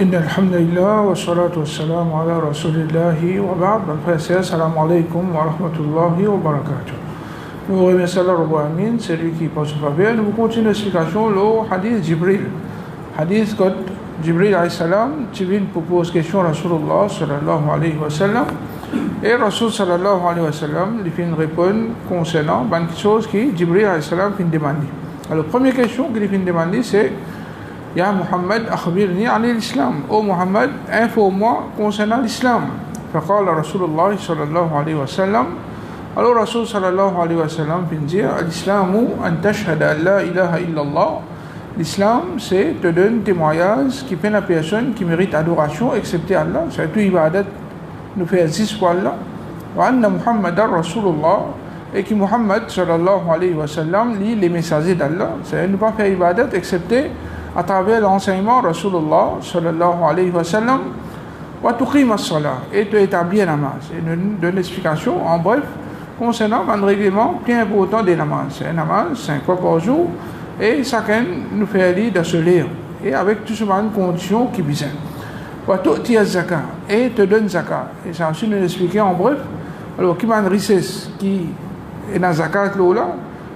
إن الحمد لله والصلاة والسلام على رسول الله وبعد. Assalamu alaikum wa rahmatullahi wa barakatuh. Nous remercions Allah Rabbil Alamin, c'est lui qui passe au faveur. Nous continuons l'explication le hadith Jibril. Hadith que Jibril alayhi salam, Jibril propose question à Rasulullah sallallahu alayhi wa sallam. Et Rasul sallallahu alayhi wa sallam lui fait une réponse concernant quelque chose qui Jibril alayhi salam fait une demande. Alors, la première question qu'il fait une demande, c'est Ya Muhammad, akhbirni ani l'islam. Oh Muhammad, informe-moi concernant l'islam. فقال رسول الله صلى الله عليه وسلم. Alors Rasul sallallahu alayhi wa sallam vient dire L'islam, an tashhad an la ilaha illallah. L'islam, c'est te donner témoignage qui fait la personne qui mérite adoration excepté Allah. C'est tout ibadat nous fait existe pour Allah. Wa anna Muhammadan Rasulullah. Et que Muhammad sallallahu alayhi wa sallam lit les messagers d'Allah. C'est ne pas faire ibadat excepté à travers l'enseignement Rasulullah sallallahu alayhi wa sallam. Wa tuqim as-salah, et tu établis la namaz. Et nous donne l'explication en bref concernant un règlement bien important des namaz. C'est un namaz 5 fois par jour et chacun nous fait lire de se lire et avec tout ce genre de conditions qui besoin. Wa tu'ti az-zakat, et te donne zakat. Et ça aussi nous expliquer en bref. Alors qui m'a une richesse qui est dans zakat là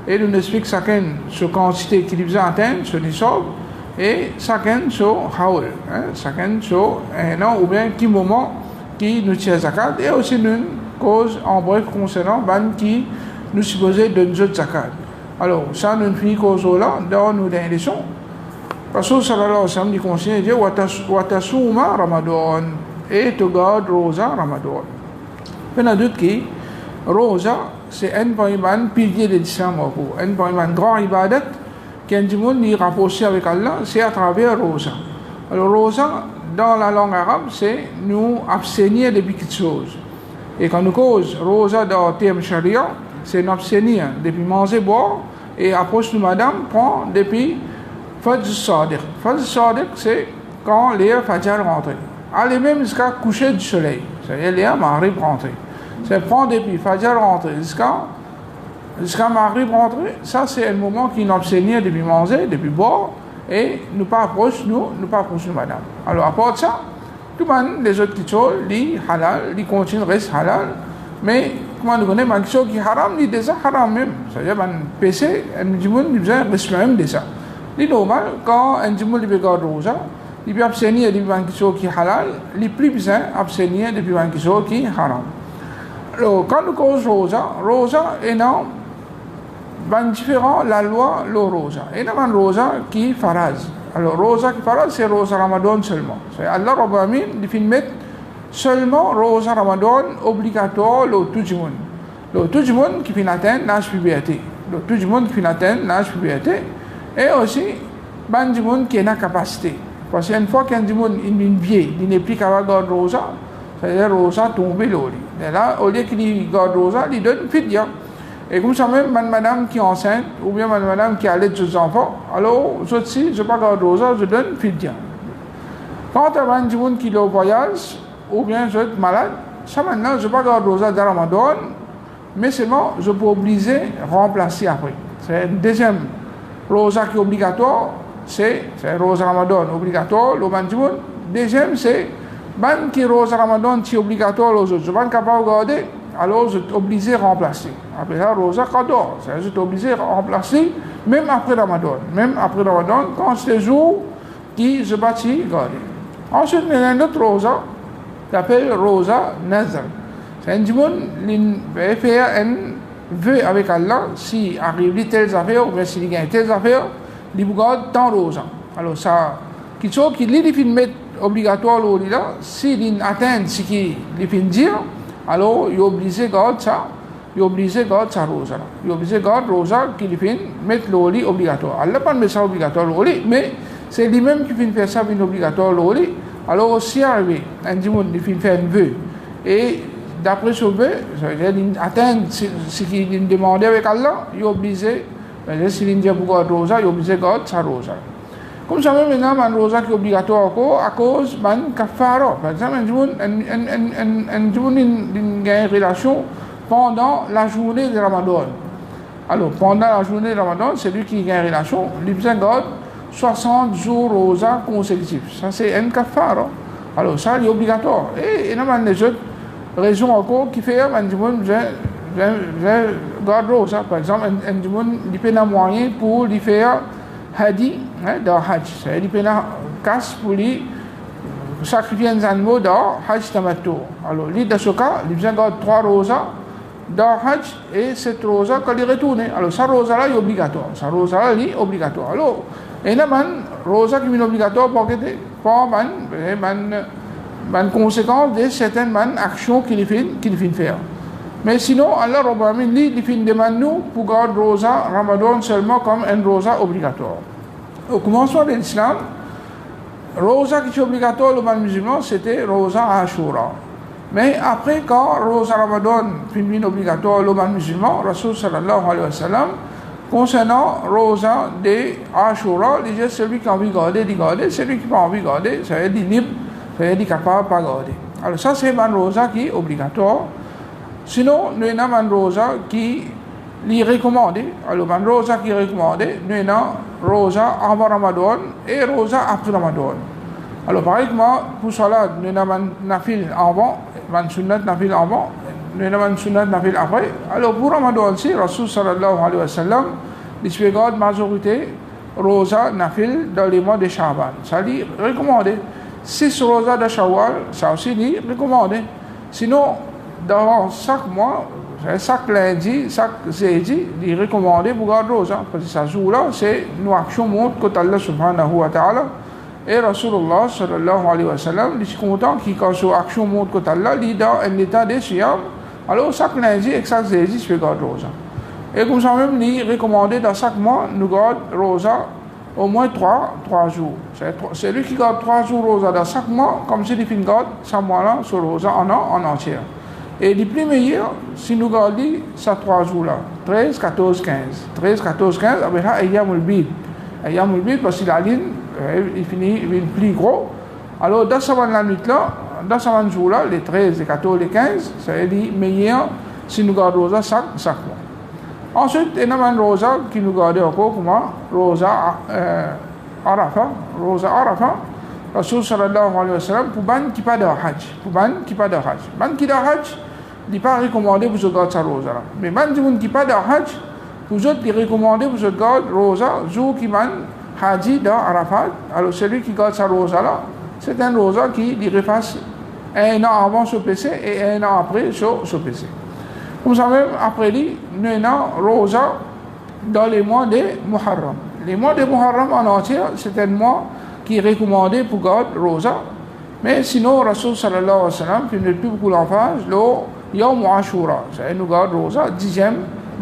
et nous explique chacun ce quantité qui besoin atteindre ce nisab. Et chacun sur haoul, chacun sur un an ou bien qui moment qui nous tient zakat, et aussi une cause en bref concernant ban qui nous supposait de nous zakat. Alors ça nous finit cause là dans nos dernières leçons. Rasul sallallahu alayhi wa sallam dit conseille de watasuma ramadan, et tu gardes rosa ramadan. On a dit que rosa c'est un pilier de l'islam, un grand ibadat qui est rapproché avec Allah, c'est à travers Rosa. Alors Rosa, dans la langue arabe, c'est nous abstenir de quelque chose. Et quand nous cause Rosa dans le terme charia, c'est nous abstenir depuis manger, boire, et approche de madame, prend depuis Fajr Sadiq. Fajr Sadiq, c'est quand l'air Fajr rentre. Allez même jusqu'à coucher du soleil. C'est-à-dire l'air Maghrib rentre. C'est prendre depuis Fajr rentre jusqu'à Maghrib rentrer, ça c'est un moment qui nous abstenir depuis manger, depuis boire, et nous pas approche madame. Alors à part de ça, tout le monde, les autres qui sont, les halal, les continuent, restent halal, mais comment nous connaissons, les choses qui haram, les déjà haram même. C'est-à-dire, un PC, un djimoun, il besoin de même de ça. C'est normal, quand un djimoun il regarde rosa, il peut abstenir depuis quelque chose qui halal, il plus besoin abstenir depuis quelque chose qui haram. Alors, quand nous cause rosa est non, différent la loi le rosa. Et non rosa qui faraz. Alors rosa qui faraz c'est rosa Ramadan seulement. C'est Allah Rabbil Alamin il fait mettre seulement rosa Ramadan obligatoire le tout le monde. Le tout le monde qui finit atteindre l'âge puberté. Le tout le monde qui finit atteindre l'âge puberté et aussi du monde qui a la capacité. Parce qu'une fois qu'un du monde il est vieux, il n'est plus capable de garder rosa, c'est-à-dire rosa tomber l'eau. Et là au lieu qu'il garde rosa, il donne fidya. Et comme ça même, madame qui est enceinte, ou bien madame qui allait ses enfants, alors, je ne vais pas garder rosa, je donne fidya. Quand tu as un monde qui est au voyage, ou bien je suis malade, ça maintenant, je ne vais pas garder rosa de Ramadan, mais seulement, je peux obliger remplacer après. C'est une deuxième rosa qui est obligatoire, c'est rosa Ramadan obligatoire, le monde. Deuxième, c'est ban qui rosa Ramadan qui est obligatoire, les autres, je ne suis pas capable de garder. Alors je suis obligé de remplacer. Après ça, Rosa Kador, je suis obligé de remplacer, même après Ramadan. Même après Ramadan, quand c'est le jour qui se bâtit, garder. Ensuite, il y a un autre Rosa, qui s'appelle Rosa Nazar. C'est un monde qui va faire un vœu avec Allah, si arrive telles affaires, ou bien s'il gagne telles affaires, il vous garde tant Rosa. Alors ça, qui lui mettre obligatoire, s'il atteint ce qu'il fait dire, alors il est obligé de garder ça, il est obligé de garder sa rosa. Il est obligé de garder rosa qui lui fait mettre l'oli obligatoire. Allah pas met ça obligatoire l'oli, mais c'est lui-même qui fait faire ça obligatoire l'oli. Alors aussi arrivé, un dimanche il fait faire un vœu. Et d'après ce vœu, il atteint ce qu'il demandait avec Allah, il est obligé, s'il dit pour garder rosa, il est obligé de garder sa rosa. Comme ça même maintenant, un rosa qui est obligatoire à cause d'un kafara. Par exemple, un jour une relation pendant la journée de Ramadan. Alors, pendant la journée de Ramadan, c'est lui qui a une relation, il besoin de 60 jours rosa consécutifs. Ça, c'est un kafara. Alors, ça, il est obligatoire. Et il y a des autres raisons encore qui font que garde rosa. Par exemple, il y a un moyen pour lui faire hadi dans Hajj. C'est-à-dire qu'il y a un casse pour lui sacrifier des animaux dans Hajj Tamattu. Alors, lui, dans ce cas, il vient garder 3 rosas dans Hajj et cette rosa quand il retourne. Alors, sa rosa là est obligatoire. Sa rosa là est obligatoire. Alors, il y a une rosa qui est obligatoire pour une conséquence de certaines actions qu'il fait faire. Mais sinon, Allah Rabbil Alamin il fait demande nous pour garder rosa Ramadan seulement comme une rosa obligatoire. Au commencement de l'islam, rosa qui est obligatoire le musulman, c'était rosa Ashura. Mais après, quand rosa Ramadan est obligatoire le musulman, Rasul sallallahu alayhi wa sallam, concernant rosa de Ashura, il dit celui qui a envie de garder, celui qui n'a pas envie de garder, ça veut dire libre, ça veut dire capable de pas garder. Alors ça, c'est une rosa qui est obligatoire. Sinon, nous avons une rosa qui est recommandée. Alors, une rosa qui est recommandée, nous avons rosa avant Ramadan et rosa après Ramadan. Alors, par exemple, pour cela, nous avons un nafil avant, un sunnat nafil avant, nous avons un sunnat nafil après. Alors, pour Ramadan aussi, Rasul sallallahu alayhi wa sallam, il se fait garde majorité rosa nafil dans les mois de Sha'ban. Ça dit recommandé. 6 rosa de Shawwal, ça aussi dit recommandé. Sinon, dans chaque mois, chaque lundi, chaque jeudi, il est recommandé pour garder rosa. Parce que ça joue là, c'est une action montre que Allah subhanahu wa ta'ala et Rasulullah sallallahu alayhi wa sallam, il est content qu'il quand cette action montre que Allah, il est dans un état de siyam. Alors chaque lundi et chaque jeudi, il se fait garder rosa. Et comme ça même, il est recommandé dans chaque mois, nous garde rosa au moins 3 jours. C'est lui qui garde 3 jours rosa dans chaque mois, comme si il garde ce mois-là sur rosa en entier. Et le plus meilleur, si nous gardons ces 3 jours-là, 13, 14, 15. 13, 14, 15, avec ça, Ayyamul Bid. Ayyamul Bid, parce que la ligne, il finit, il est plus gros. Alors, dans cette nuit-là, dans ce jour-là, les 13, les 14, les 15, c'est le meilleur si nous gardons rosa chaque mois. Ensuite, il y a une rosa qui nous garde encore comme rosa Arafah. Rosa Arafah. Rasul sallallahu alayhi wa sallam, pour ban qui pas de Hajj. Ban qui de Hajj, il n'est pas recommandé pour se garder sa rosa là. Mais ban qui pas de Hajj, pour eux, il est recommandé pour se garder rosa, jour qui ban Haji dans Arafat. Alors celui qui garde sa rosa là, c'est un rosa qui lui refasse un an avant ce PC et un an après ce PC. Comme ça même, après lui, nous avons rosa dans les mois de Muharram. Les mois de Muharram en entier, c'est un mois qui est recommandé pour garder rosa. Mais sinon, Rasul sallallahu alayhi wa sallam, qui ne plus beaucoup l'emphase, le Yawm Ashura, c'est nous garde rosa, 10e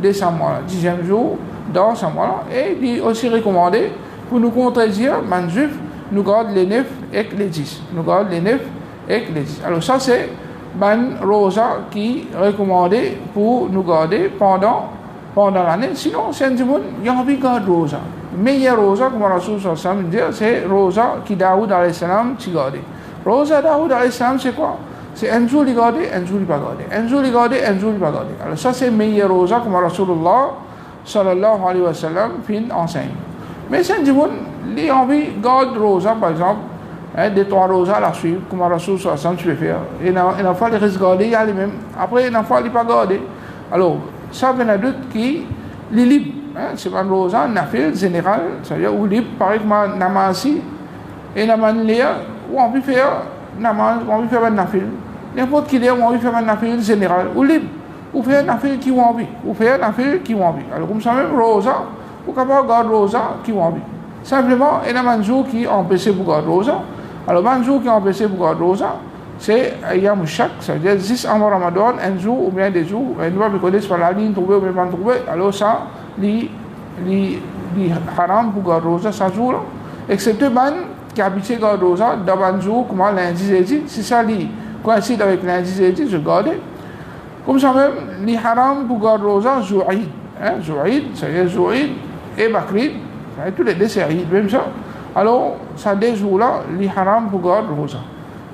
de ce mois-là, 10e jour dans ce mois-là. Et il est aussi recommandé pour nous contredire, Manjuf, nous garde les 9 et les 10. Nous garde les 9 et les 10. Alors ça, c'est ban rosa qui est recommandé pour nous garder pendant l'année. Sinon, c'est un monde, il y a envie de garder rosa. Meilleure rosa, comme Rasul sallallahu alayhi wa sallam dit, c'est rosa qui Daoud alayhi salam qui garde. Rosa Daoud alayhi salam, c'est quoi? C'est un jour il garde, un jour il pas garde. Un jour il garde, un jour il pas garde. Alors ça, c'est meilleure rosa, comme Rasulullah sallallahu alayhi wa sallam fin enseigne. Mais c'est un monde, il a envie de garder rosa, par exemple, des 3 rosas à la suite, comme Rasul sallallahu alayhi wa sallam tu peux faire. Et il a fallu les garder, il y a les mêmes. Après, il a fallu pas garder. Alors, ça vient d'autres qui les libres. C'est un rosa nafil général, c'est-à-dire où libre, par exemple, namasi et namanlia, où on peut faire namaz, on peut faire un nafil. N'importe qui on peut faire un nafil général, ou libre, ou faire un nafil qui ont envie, ou faire un nafil qui ont envie. Alors, comme ça, même rosa, ou capable de garder rosa qui ont envie. Simplement, il y a un jour qui est empêché pour garder rosa. Alors, un jour qui est empêché pour garder rosa, c'est Ayyam Shak, c'est-à-dire 10 avant Ramadan, un jour ou bien des jours, et nous ne connaissons pas la ligne trouvée ou bien pas trouvée, alors ça, li haram pour garder rosa ce jour-là, excepté ban qui habite garder rosa dans un jour comme lundi jeudi, si ça li coïncide avec lundi jeudi, je garde. Comme ça même, li haram pour garder rosa Zou'id, Zou'id, c'est-à-dire Zou'id et Bakrid, tous les deux c'est Eid, même ça. Alors, ça des jours-là, li haram pour garder rosa.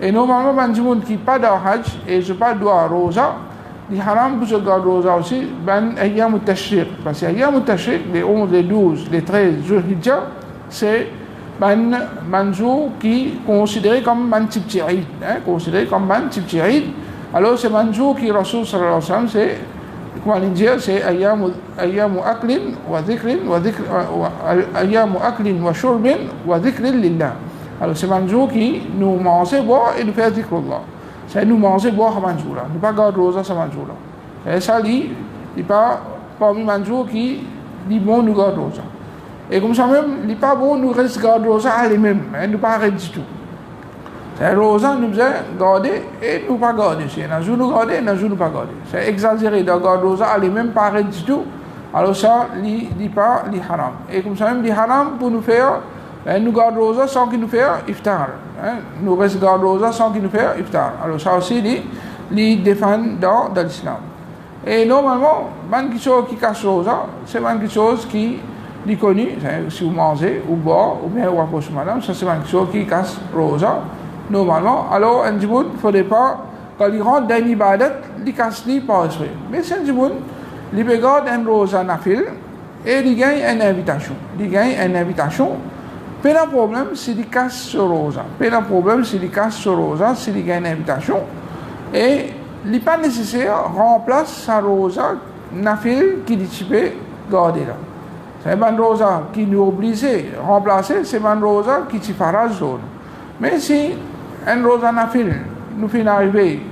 Et normalement, ban du monde qui pas de Hajj et je pas droit à rosa, les haram pour se garder rosa aussi, ben Ayyam al-Tashriq. Parce que Ayyam al-Tashriq, les 11, les 12, les 13 Zulhijjah, c'est man jour qui considéré comme man type Eid, considéré comme man type Eid. Alors c'est man jour qui Rasul sallallahu alayhi wa sallam, c'est comment dire, c'est ayyamu aklin wa dhikrin ayyamu aklin wa shurbin wa dhikrin lillah. Alors c'est man jour qui nous manger, boire et nous faire dhikrullah. C'est nous manger, boire à man jour là, nous pas garder rosa à man jour là. C'est ça il pas parmi man jour qui dit bon nous garder rosa. Et comme ça même, il n'est pas bon nous reste garder rosa à lui-même, nous pas arrêter du tout. C'est rosa nous faisons garder et nous pas garder. C'est un jour nous garder, un jour nous pas garder. C'est exagéré de garder rosa à lui-même pas arrêter du tout. Alors ça, il n'est pas haram. Et comme ça même, il haram pour nous faire, nous garder rosa sans qu'il nous fasse iftar. Nous reste garder rosa sans qu'il nous fasse iftar. Alors ça aussi, il défend dans l'islam. Et normalement, quelque chose qui cache rosa, c'est quelque chose qui est connu, si vous mangez ou boire ou bien ou approche madame, ça c'est quelque chose qui casse rosa normalement. Alors un djiboun il ne faudrait pas quand il rentre dans une ibadat il casse lui par esprit, mais c'est un djiboun il regarde un rosa nafil et il gagne une invitation, pas de problème s'il casse ce rosa, s'il gagne une invitation et il n'est pas nécessaire remplace sa rosa nafil qui dit peut garder là. C'est un rosa qui nous oblige à remplacer, c'est un rosa qui t'y fera zone. Mais si un rosa n'a fait, nous fait arriver,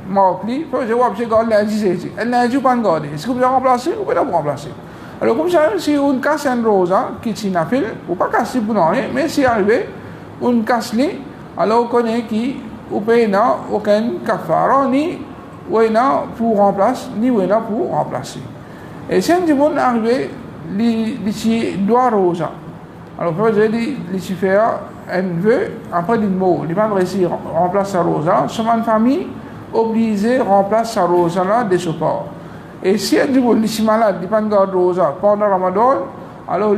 il faut que je garde lundi, elle n'a pas gardé. Est-ce que vous pouvez remplacer ou pas remplacer? Alors comme ça, si on casse un rosa qui t'y n'a fait, ou pas casser pour rien, mais si arrivé, on casse les, alors on connaît qui, ou pas aucun kafara, ni pour remplacer, ni pour remplacer. Et si on arrivé, les doit rosa. Alors, il fait un vœu après une mot. Il va réussir remplacer sa rosa. Son famille obligée remplace sa rosa là de support. Et si un jour il est malade, il va garder rosa pendant Ramadan, alors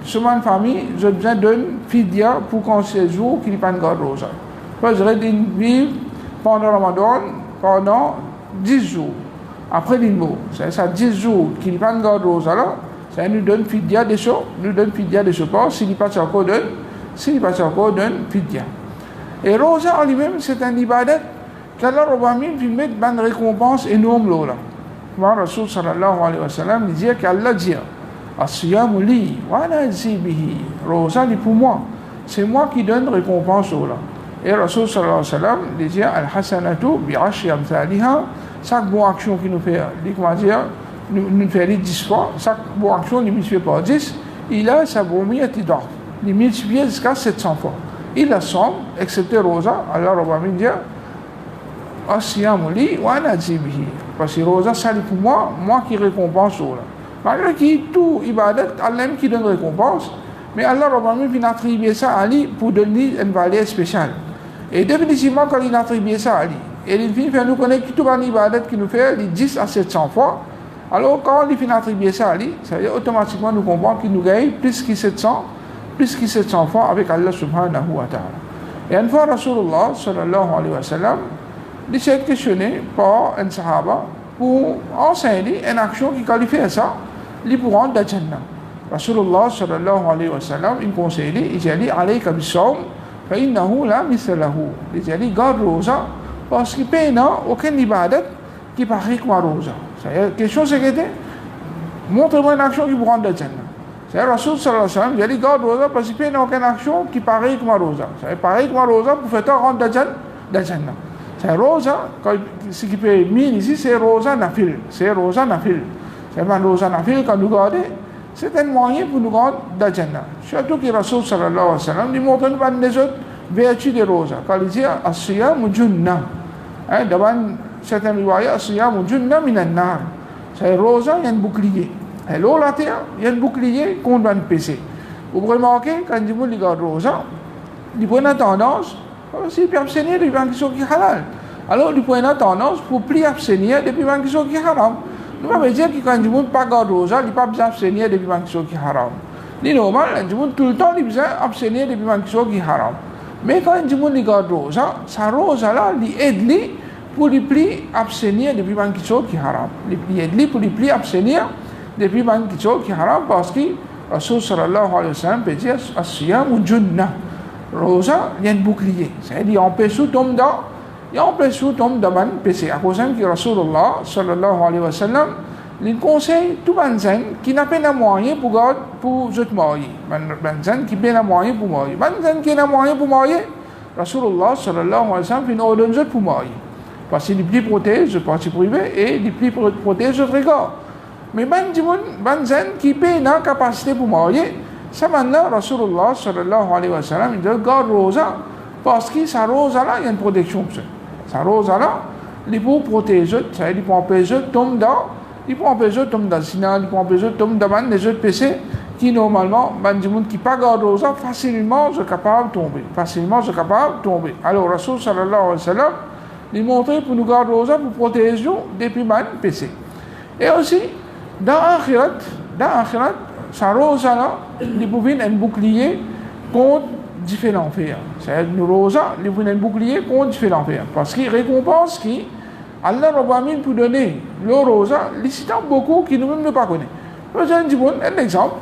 son famille a besoin d'un fidya pour qu'on se jour qu'il va garder rosa. Parce que il vit pendant Ramadan pendant 10 jours. Après une mot, c'est ça 10 jours qu'il va garder rosa là. Ça nous donne fidya de support, s'il n'y a pas encore donne fidya. Et rosa en lui-même, c'est un ibadat qu'Allah Rabbi fait mettre une récompense énorme là. Comme Rasul sallallahu alayhi wa sallam dit qu'Allah dit as-siyamu li wa ana ajzi bihi. Rosa dit pour moi, c'est moi qui donne récompense là. Et Rasul sallallahu alayhi wa sallam dit al-hasanatu bi'ashri amthaliha. Chaque bonne action qu'il nous fait, comment dire, nous fait 10 fois, chaque bonne action, il multiplie par 10, il a sa bromiyati d'or. Il multiplie jusqu'à 700 fois. Il a somme, excepté Rosa, Allah Rabbi dit as-siyamu li wa ana ajzi bihi. Parce que Rosa, ça dit pour moi qui récompense là. Malgré qu'il tout ibadat, Allah qui donne récompense, mais Allah Rabbi vient attribuer ça à lui pour donner une valeur spéciale. Et définitivement, quand il attribue ça à lui, et il fait nous connaître que tout l'ibadat qui nous fait, il 10 à 700 fois. Alors, quand il finit attribuer ça à lui, ça veut dire automatiquement nous comprenons qu'il nous gagne plus que 700 fois avec Allah subhanahu wa ta'ala. Et une fois, Rasulullah sallallahu alayhi wa sallam, il s'est questionné par un sahaba pour enseigner une action qui qualifie ça, il pour rendre la Jannah. Rasulullah sallallahu alayhi wa sallam, il conseille, il dit, alayka bis-sawm, fa innahu la mithlahu. Il dit, garde rosa, parce qu'il n'y a aucun ibadat qui parie comme rosa. La question c'est que montre-moi une action qui vous rend de Jannah. C'est Rasul sallallahu alayhi wa sallam, il a dit garde rosa parce qu'il n'y a aucune action qui parie comme rosa. C'est pareil comme rosa pour faire rendre de Jannah. C'est rosa, ce qui peut être mis ici, c'est rosa nafil. C'est rosa nafil. C'est un rosa nafil quand nous regardons, c'est un moyen pour nous rendre de Jannah. Surtout que Rasul sallallahu alayhi wa sallam, il montre une des autres vertus de rosa. Quand il dit as-siyamu junnah. Devant certains riwayat, as-siyamu junnah minan nar. C'est rosa, il y a un bouclier. Et l'eau, la terre, il y a un bouclier contre un péché. Vous remarquez, quand il regarde rosa, il prend la tendance, s'il peut abstenir depuis une chose qui est halal. Alors, il prend la tendance pour plus abstenir depuis une chose qui est haram. Nous allons dire que quand il ne pas garder rosa, il ne peut pas abstenir depuis une chose qui est haram. C'est normal, tout le temps, il peut abstenir depuis une chose qui est haram. Mais quand il regarde rosa, sa rosa là, il aide pour lui plus abstenir depuis une chose qui est haram. Il aide pour lui plus abstenir depuis une chose qui est haram parce que Rasul sallallahu alayhi wa sallam peut dire as-siyamu junnah. Rosa, il y a un bouclier. C'est-à-dire, il empêche tout tombe dans, il empêche tout tombe dans le péché. À cause que Rasulullah sallallahu alayhi wa sallam, il conseille tout le monde qui n'a pas de moyen pour se marier. Banzan qui n'a pas de moyen pour marier. Banzan qui n'a pas de moyen pour marier, Rasulullah sallallahu alayhi wa sallam, il ordonne pour marier. Parce qu'il est plus protège le parti privé et il est plus protège le regard. Mais Banzan qui n'a pas de capacité pour marier, ça maintenant, Rasulullah sallallahu alayhi wa sallam, il dit garde rosa parce que sa rosa là, il y a une protection pour ça. Sa rosa là, il peut protéger, ça il peut empêcher tombe dans, il peut empêcher tombe dans sinon, il peut empêcher tombe dans les autres péchés qui normalement, qui pas garde rosa, facilement sont capables de tomber. Facilement sont capables de tomber. Alors, Rasul sallallahu alayhi wa sallam, il montre pour nous garder rosa pour protéger nous depuis les péchés. Et aussi, dans l'akhirat, sa rosa là, il peut un bouclier contre différents faits. C'est-à-dire une rosa, il peut un bouclier contre différents faits. Parce qu'il récompense qui, Allah Rabbamin peut donner le rosa, les citants beaucoup qui nous-mêmes ne pas connaissent. Par exemple, un exemple,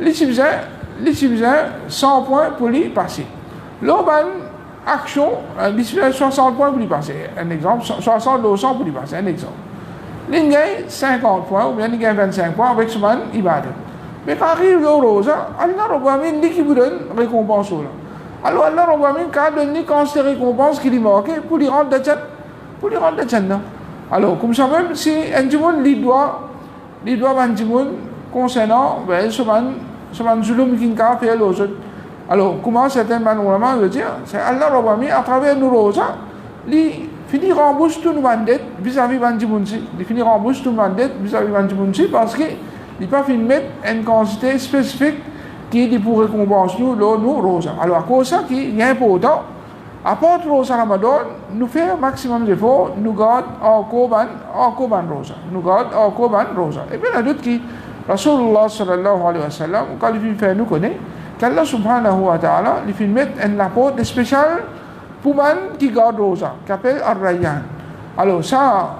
les faisait 100 points pour lui passer. L'urban action, les faisait 60 points pour lui passer. Un exemple, 60 200 pour lui passer. Un exemple. Les gagne 50 points ou bien les gagne 25 points avec ce man ibadat. Mais quand arrive le rosa, Allah Rabbamin dit qu'il vous donne récompense là. Alors Allah Rabbamin quand donne quand c'est récompense qu'il lui manque pour lui rendre de Jannah. Alors comme ça même si un jimoun lui doit un jimoun concernant ce man zulum qui a fait l'autre. Alors comment certains ulama veut dire c'est Allah Rabbamin à travers nos rosa lui finit rembourse tout nos dettes vis-à-vis de jimoun si. Il finit rembourse tout nos dettes vis-à-vis de jimoun si parce que il ne peut pas mettre une quantité spécifique qui est pour récompenser nous rosa. Alors à cause de ça qui est important, à part rosa Ramadan, nous faisons maximum d'efforts, nous gardons en Koban rosa. Nous gardons en Koban rosa. Et bien, il y a d'autres qui, Rasulullah sallallahu alayhi wa sallam, quand il fait nous connaître, qu'Allah subhanahu wa ta'ala, il fait mettre un apôtre spécial pour man qui garde rosa, qui s'appelle Ar-Rayyan. Alors ça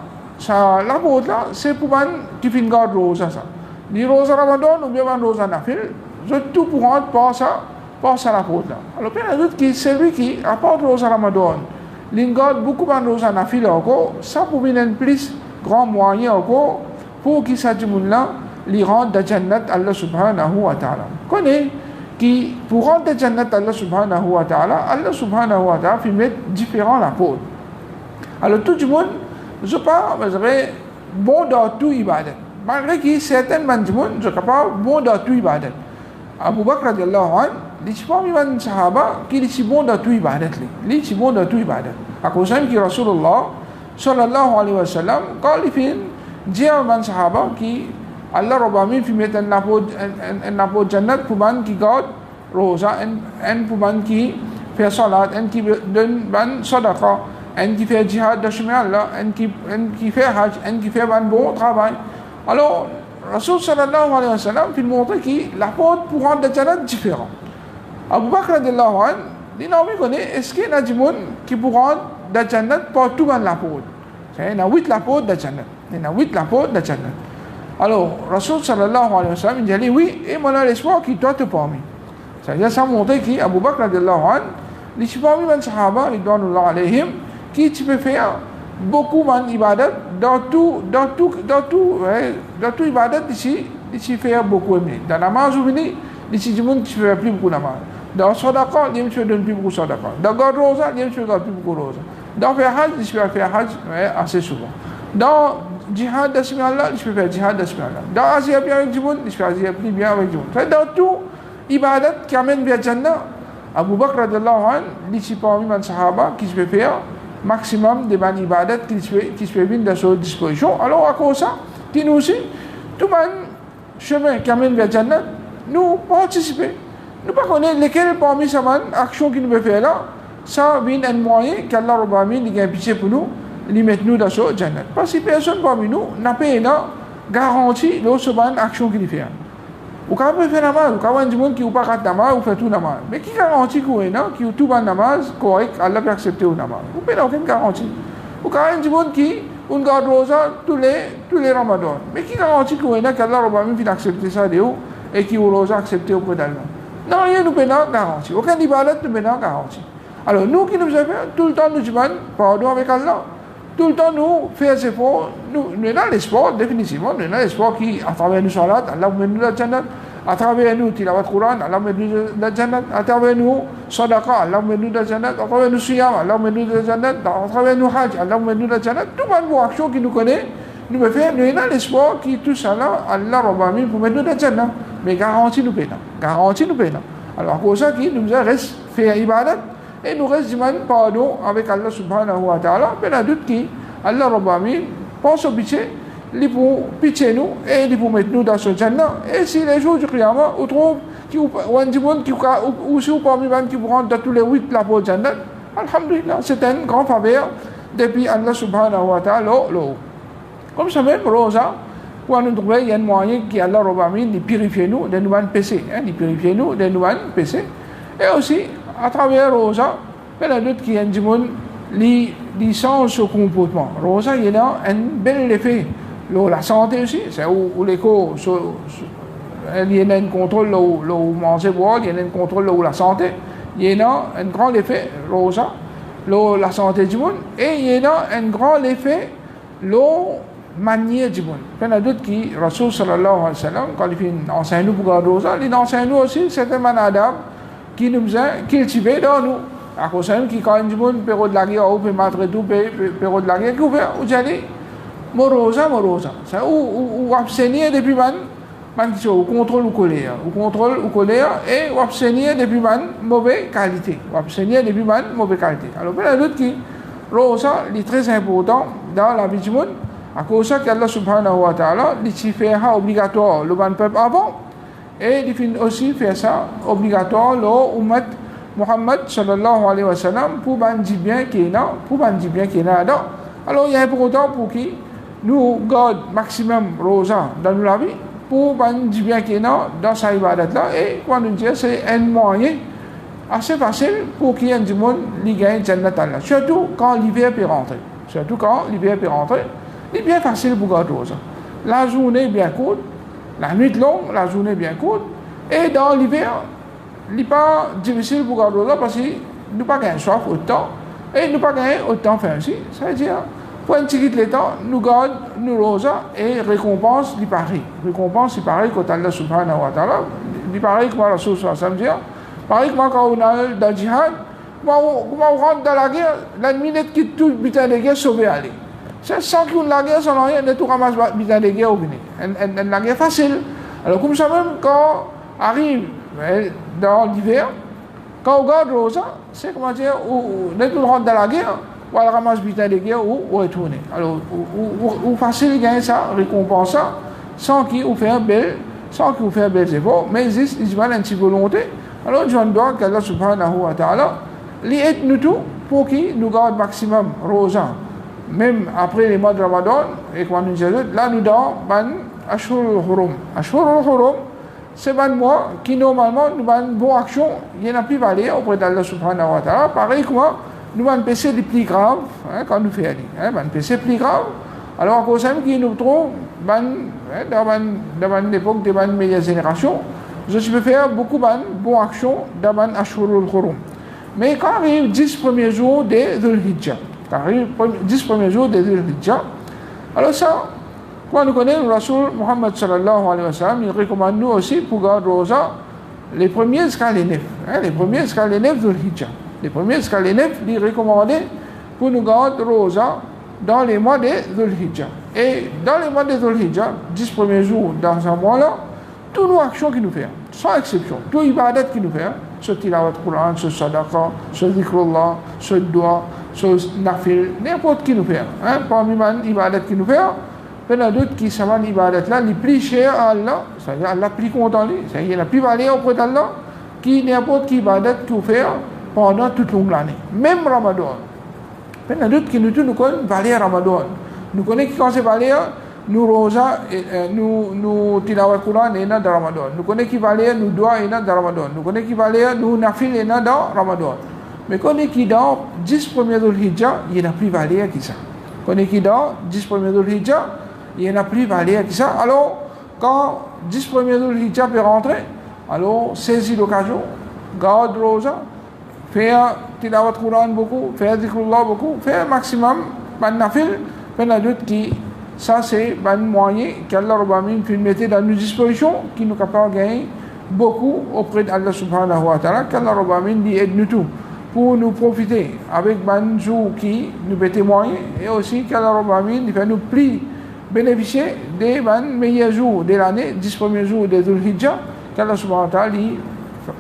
l'apôtre là, c'est pour man qui fait garde rosa ça. Ni rosa Ramadan ou bien rosa nafil, je tout pour rendre par ça l'apôtre là. Alors bien, il y a d'autres qui, celui qui apporte rosa Ramadan, il garde beaucoup de rosa nafil encore, ça pour venir un plus grand moyen encore pour qu'il s'agisse de là, il rentre dans Jannat Allah subhanahu wa ta'ala. Connais qui pour rentrer dans Jannat Allah subhanahu wa ta'ala fait mettre différents apôtres. Alors tout le monde, je parle, bon dans tout ibadat. Malgré que certains mandimons sont capables bon dans tout ibadat. Abu Bakr radiallahu anhu, les parmi les sahaba qui sont bons dans tout ibadat. Les sont bons dans tout ibadat. À cause que Rasulullah sallallahu alayhi wa sallam, quand il fait dire aux sahaba qui Allah Rabbamin fait mettre un apôtre jannat pour man qui garde rosa, un pour man qui fait salat, un qui donne ban sadaqa, un qui fait jihad de chemin Allah, un qui fait hajj, un qui fait un bon travail. Alors, Rasul sallallahu alayhi wa sallam il montre que l'apôtre pour rendre le jannat différent. Abu Bakr radiallahu anhu, il n'a pas connu, est-ce qu'il y a des gens qui pour rendre le jannat pour tout le monde l'apôtre? Il y a 8 apôtres de jannat. Il y a 8 apôtres de jannat. Alors, Rasul sallallahu alayhi wa sallam, il dit oui, et mon l'espoir qui doit te parmi. C'est-à-dire, ça montre qu'Abu Bakr radiallahu anhu, les parmi les sahaba, ridwanullah alayhim, qui tu peux faire beaucoup d'ibadat dans tout ibadat ici faire beaucoup aimer. Dans la namaz ou ici du monde qui fait plus beaucoup namaz. Dans sadaqa, il ne donne plus beaucoup sadaqa. Dans garde rosa, il ne donne plus beaucoup rosa. Dans faire hajj, il peut faire hajj assez souvent. Dans jihad d'Asmi-Allah, il peut faire jihad d'Asmi-Allah. Dans Asia bien avec du monde, il peut Asia bien avec du monde. Dans tout ibadat qui amène vers Jannah, Abu Bakr radiallahu anhu, ici parmi les sahaba qui se peut faire maximum de ban ibadat qui se fait venir dans sa disposition. Alors à cause de ça, qui nous aussi, tout le chemin qui amène vers Jannat, nous participer. Nous ne connaissons pas lesquels parmi ces actions qui nous peuvent faire là, ça vient un moyen qu'Allah Rabbamin il a pitié pour nous, il met nous dans sa Jannat. Parce que personne parmi nous n'a pas une garantie de ce action qu'il fait. Ou quand on fait namaz, ou quand on dit qu'il n'y a pas de namaz, ou fait tout namaz. Mais qui garantit qu'il y a tout le namaz correct, Allah peut accepter le namaz? Vous n'avez aucune garantie. Ou quand on dit qu'il y a garde rosa tous les ramadans. Mais qui garantit qu'il y a qu'Allah Rabbamin peut accepter ça de vous? et qui vous accepté auprès d'Allah. Non, rien nous peut garantir. Aucun ibadat ne peut garantir. Alors nous qui nous avons fait, tout le temps nous demandons pardon avec Allah. Tout le temps nous faisons des efforts. Nous avons l'espoir, définitivement. Nous avons l'espoir qui, à travers nous salat, Allah met nous la Jannat. À travers nous tilawat Quran, Allah met nous la Jannat. À travers nous sadaqa, Allah met nous la Jannat. À travers nous siyam, Allah met nous la Jannat. À travers nous hajj, Allah met nous la Jannat. Tout le monde action qui nous connaît, nous avons l'espoir qui tout ça là, Allah Rabbami pour mettre nous la Jannat. Mais garantie nous paye. Garantie nous paye. Alors pour ça qui nous reste faire ibadat et nous reste demander pardon avec Allah subhanahu wa ta'ala. Mais la doute qui Allah Rabbami pense au pitié, il pour pitié nous et il pour mettre nous dans ce Jannah. Et si les jours du Qiyamah, on trouve qui ou aussi parmi les qui vous rentrent dans tous les 8 là pour Jannah, alhamdulillah, c'est un grand faveur depuis Allah subhanahu wa ta'ala. Comme ça même, Rosa, pour nous trouver, il y a un moyen qui Allah Rabbami de purifier nous, de nous pécher, de purifier nous, de nous pécher. Et aussi, à travers Rosa, il y a d'autres qui ont dit qui change ce comportement. Rosa, il y a un bel effet. La santé aussi, c'est où les corps, il y a un contrôle où manger, boire, il y a un contrôle où la santé. Il y a un grand effet, Rosa, la santé du monde. Et il y a un grand effet, manière du monde. Il y en a d'autres qui, Rasul sallallahu alayhi wa sallam, quand il enseigne nous pour garder Rosa, il enseigne nous aussi certains manadab qui nous ont cultivés dans nous. À cause de qui, quand du monde, période de la guerre, ou peut maltraiter tout, période de la guerre, qui ouvre, où j'allais, morosa. C'est où abstenir depuis ou contrôle ou colère, et ou abstenir depuis mauvaise qualité. Ou abstenir depuis mauvaise qualité. Alors, il y en a d'autres qui, Rosa, est très important dans la vie du monde. À cause de ça qu'Allah subhanahu wa ta'ala, il fait obligatoire le peuple avant, et il aussi fait ça obligatoire le ummat Muhammad sallallahu alayhi wa sallam pour dire bien qu'il y a là. Alors il y a important pour qui nous garde maximum rosa dans la vie pour dire bien qu'il y a dans sa ibadat là, et quand nous disons c'est un moyen assez facile pour qu'il y ait du monde qui gagne Jannat Allah. Surtout quand l'hiver peut rentrer. Il est bien facile pour garder rosa. La journée est bien courte, la nuit longue, la journée est bien courte, et dans l'hiver, il n'est pas difficile pour garder rosa parce que nous n'avons pas gagné soif autant, et nous n'avons pas gagné autant faim aussi. C'est-à-dire, pour un petit temps, nous gardons nous rosa et récompense du pari. Récompense du pari quand Allah subhanahu wa ta'ala, du pari que Rasul sallallahu alayhi wa sallam dit, pareil que quand on est dans le djihad, quand on rentre dans la guerre, la minute qui tout butin de guerre sauvé aller. C'est sans qu'il y ait la guerre, sans rien, on tout ramasse butin de guerre au Bénin. La guerre facile. Alors comme ça même, quand arrive dans l'hiver, quand on garde rosa, c'est comment dire, on rentre dans la guerre, on ramasse butin de guerre ou retourner. Alors, ou facile gagner ça, récompense ça, sans qu'il vous fasse un bel effort, mais il existe une petite volonté. Alors, je dois qu'Allah subhanahu wa ta'ala, l'aide nous tout pour qu'il nous garde maximum rosa. Même après les mois de Ramadan, et quand nous disons, là nous donnons Ashurul Hurum. Ashurul Hurum, c'est un mois qui normalement nous avons une bonne action, il y en a plus valé auprès d'Allah subhanahu wa ta'ala. Pareil que moi, nous avons un péché les plus grave quand nous faisons un péché plus grave. Alors, à cause de ça, qui nous trouve dans l'époque de la meilleure génération, je peux faire beaucoup de bonnes actions dans Ashurul Hurum. Mais quand arrive 10 premiers jours de Dhul Hijjah, alors ça, quand nous connaissons le Rasul Muhammad sallallahu alayhi wa sallam, il recommande nous aussi pour garder rosa les premiers jusqu'à les 9. Les premiers jusqu'à les 9 Dhul Hijjah. Les premiers jusqu'à les 9, il recommandé pour nous garder rosa dans les mois de Dhul Hijjah. Et dans les mois de Dhul Hijjah, 10 premiers jours dans ce mois-là, toutes nos actions qui nous font, sans exception, tout ibadat qui nous fait, ce tilawat Quran, ce sadaqa, ce dhikrullah, ce dua, ce nafil, n'importe qui nous fait. Parmi les ibadat qui nous fait, il y a d'autres qui savent les ibadat là, les plus chers à Allah, c'est-à-dire Allah plus content, c'est-à-dire il y a plus valé auprès d'Allah, qui n'importe qui ibadat qui nous fait pendant toute l'année, même Ramadan. Il y a d'autres qui nous connaissent valer Ramadan. Nous connaissons qui quand c'est valer, nous rosa, nous tilawat Quran et dans Ramadan. Nous connaissons qui valer, nous doigts et dans Ramadan. Nous connaissons qui valer, nous nafil et dans Ramadan. Mais quand on est qui dans 10 premiers Dhul Hijjah, il n'y a plus valeur que ça. Quand on est qui dans 10 premiers Dhul Hijjah, il n'y a plus valeur que ça. Alors, quand 10 premiers jours Hijab est rentré, alors saisis l'occasion, garde rosa, faire tilawat Quran beaucoup, faire dhikrullah beaucoup, faire un maximum, ban nafil, ben adulte qui, ça c'est un moyen qu'Allah Rabbamin fait mettre dans nos dispositions, qui nous capable de gagner beaucoup auprès d'Allah subhanahu wa ta'ala, qu'Allah Rabbamin dit aide-nous tout, pour nous profiter avec un jour qui nous fait témoigner, et aussi qu'Allah Rabbamin fait nous plus bénéficier des meilleurs jours de l'année, 10 premiers jours de Dhul Hijjah, qu'Allah subhanahu wa ta'ala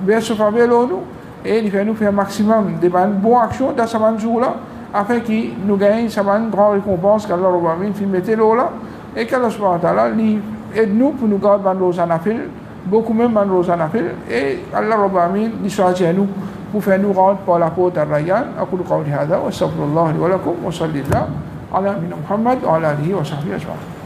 verse faveur nous et il fait nous faire un maximum de bonnes actions dans ce jour-là, afin qu'il nous gagne cette grande récompense qu'Allah Rabbamin fait mettre là, et qu'Allah subhanahu wa ta'ala aide-nous pour nous garder dans nos anafil, beaucoup même dans nos anafil, et Allah Rabbamin nous choisit nous pour faire nous rendre par la porte à Rayyan. أقول قولي هذا وأستغفر الله لي ولكم وصلى الله على نبينا محمد وعلى آله وصحبه أجمعين.